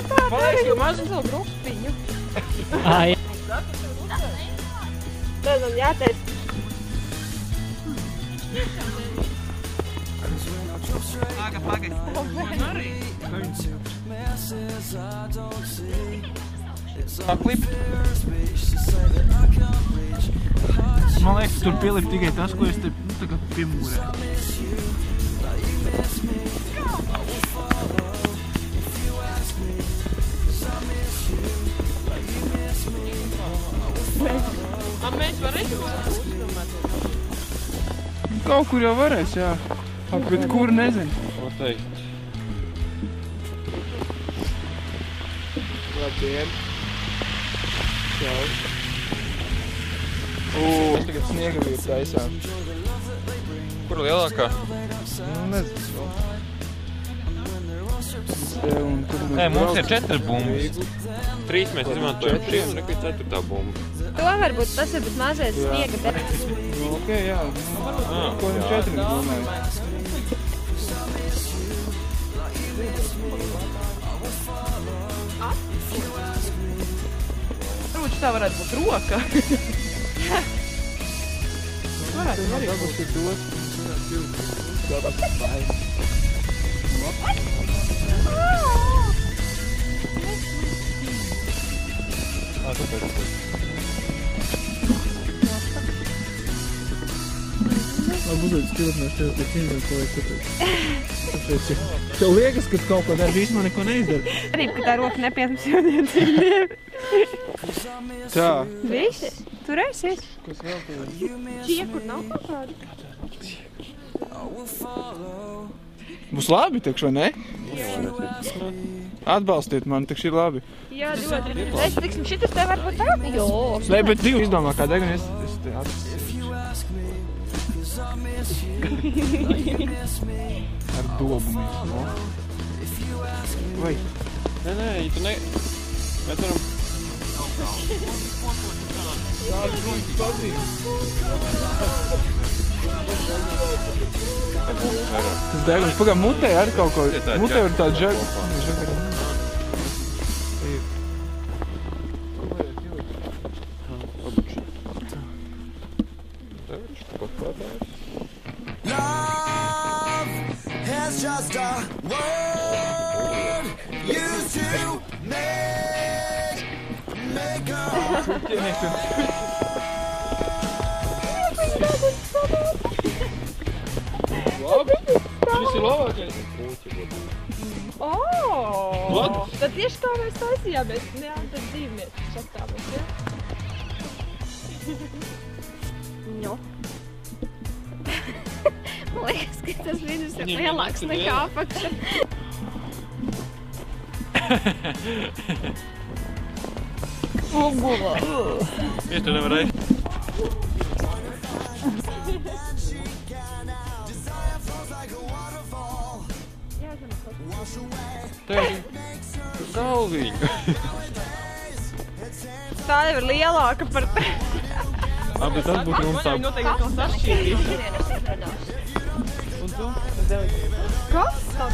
tā, tā mazo grupiņu. Ai. Tad man jāteic. Pagaid. Man arī. Klip. Man liekas, tur pielikt tikai tas, ko es te tagad piemūrēju. Mēs varēsim uzdomāt? Kaut kur jau varēs, jā. Bet kur nezinu? Noteikti. Labdien. Čau. Mēs tagad sniega vīru taisām. Kur lielākā? Nu, nezinu. Nē, mums ir 4 bumbas. 3 mēs izmantojam šiem, nekā 4. bumba. To varbūt tas ir mazais sniega debes. Ok, jā. Ko viņam 4 domāju? Varbūt tā varētu būt roka. Varētu arī būt dos. Būtu stilpnēs tev pēc zinām, ko vajag tāpēc. Tev liekas, ka kaut ko dari, īstenībā neko neizdara. Arī, ka tā roka nepietams jauniecībiem. Tā. Visi? Tur esi? Kas vēl tev? Čiekur nav kaut kādi? Būs labi, tekš, vai ne? Atbalstiet mani, tekš ir labi. Jā, ļoti. Es tiksim, šitas tev varbūt tā? Jo. Nē, bet 2 izdomā kā deguni, es te atbalstu. Ar dobumies, no? Vai? Nē, tu ne... Mēs varam... Tas degunis, pagā, mutē arī kaut ko... Mutē var tādu žagaru. Just a word used to make up. Šis ir labākais. Tad tieši kā mēs taisījāmies. Jā, tad dzīvnieki šakstāmies, jā? Jo. Man liekas, ka tas vidus ir lielāks nekā apakša. Ugula! Es to nevarēju. Tev ir galviņa. Tā jau ir lielāka par te. Bet tas būtu mums tā... Noteikti kaut kas atšķirīgi. Un tu? Kas tad?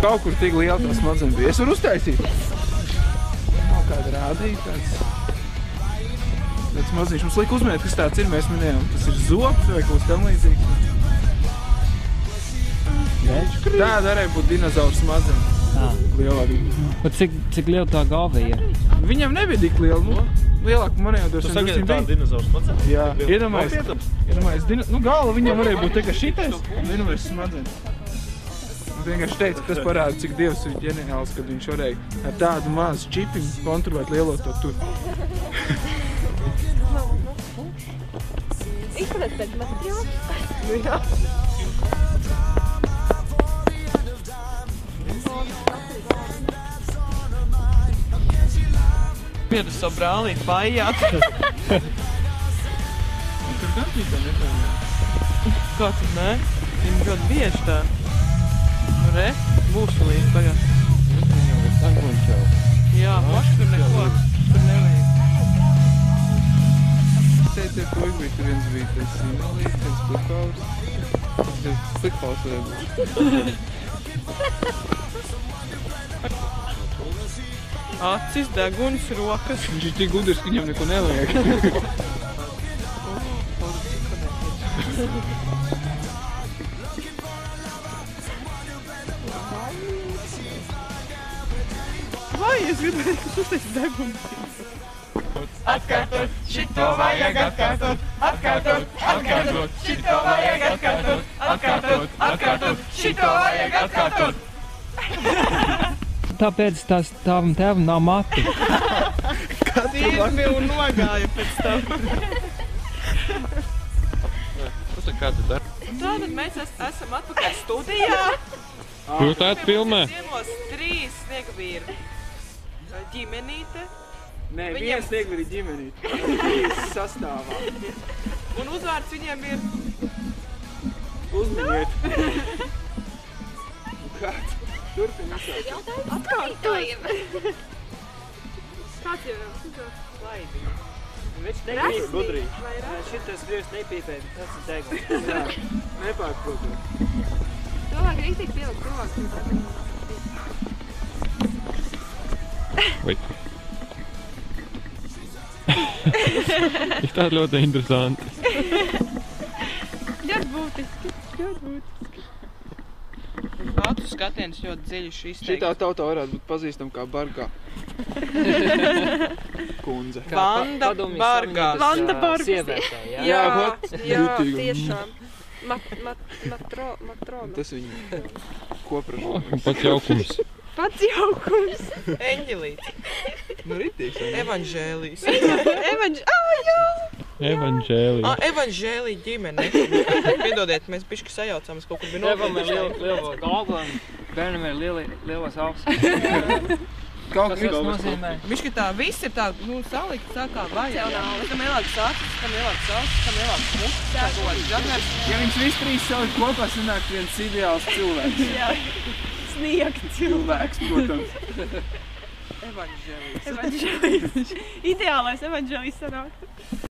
Kaut kur tik liela tā smadzenes bija. Es varu uztaisīt. Nav kāda rādīja tāds maziņš. Mums lika uzminēt, kas tāds ir, mēs minējām. Tas ir zops vai kaut kas tam līdzīgs. Tāda varēja būt dinozauru smadzenes. Lielāka. Bet cik liela tā galva ir? Viņam nebija tik liela, nu, lielāka manējā droši vien. Tu sagaidi tādu dinozauru smadzenes? Jā, iedomājies, galva viņam varēja būt tikai šitais, dinozauru smadzenes. Es vienkārši teicu, ka tas parāda, cik Dievs ir ģeniāls, kad viņš varēja ar tādu mazu čipiņu kontrolēt lielo to tur. Izskatās pēc materiāla. Piedu savu brālīti paijāt. Kantītā nepēmē. Kāds tas nē? Viņa ļoti bieži tā. Nu re, būs līdz tagad. Viņam ir tangunčau. Jā, paši tur neko. Tur nevajag. Te puiši bija, tur viens bija tas simbolīts, viens flikpāls. Tas flikpāls varēja būt. Acis, degunis, rokas. Viņš ir tik gudrs, ka viņam neko neliek. Vai, es gribēju, ka uztais degunis. Atkārtot, šito vajag atkārtot, atkārtot, atkārtot, šito vajag atkārtot, atkārtot, atkārtot, šito vajag atkārtot. Tāpēc tavam tēvam nav mati. Tīrmi un nogāja pēc tam. Kā tu dari? Tātad mēs esam atpakaļ studijā. Jūs tā filmē? Ciemos 3 sniegvīri. Ģimenīte. Nē, Viņam- viens sniegvīri ģimenīt. 3 sastāvā. Un uzvārds viņiem ir Uzminiet. Kāds? Turpin izsākt. Kāds jau ir? Laidiņa. Viņš negrib gudrī. Šitas gribas nepīpēt, tas ir deguns. Jā, nepārprotot. To vajag rīktīgi pielikt rokas. Vai? Tā ļoti interesanti. Ļoti būtiski. Ļoti būtiski. Acu skatiens ļoti dziļš izteikts. Šitā tautā varētu būt pazīstam kā Bargā. Kundze. Vanda Bargā. Vanda Bargas. Sievietē, jā? Jā, vat, jā, jūtīgi. tiešām. Matrona. Tas viņa koprašums. Pats jaukums. Pats jaukums. Eņģelīts. Nu, ritīgs. Evanžēlijs. Evanģēlija. Evanžēlija ģimene. Piedodiet, mēs bišķi sajaucām, es kaut kur biju Tevam ir nopietni. lielo galvu un bērnam ir lielas ausis. Kaut Kas tas nozīmē? Bišķi tā, viss ir tā, nu, salikt tā kā vajag. Tam lielākas acis, tam lielākas ausis, tam lielākas mutis, tā kaut kāds žagars. Ja viņus visi 3 salikt kopā, sanāk viens ideāls cilvēks. Sniegt. Cilvēks, protams. Evanžēlijs. Evanģēlijs. Ideālais evanģēlijs sanāk.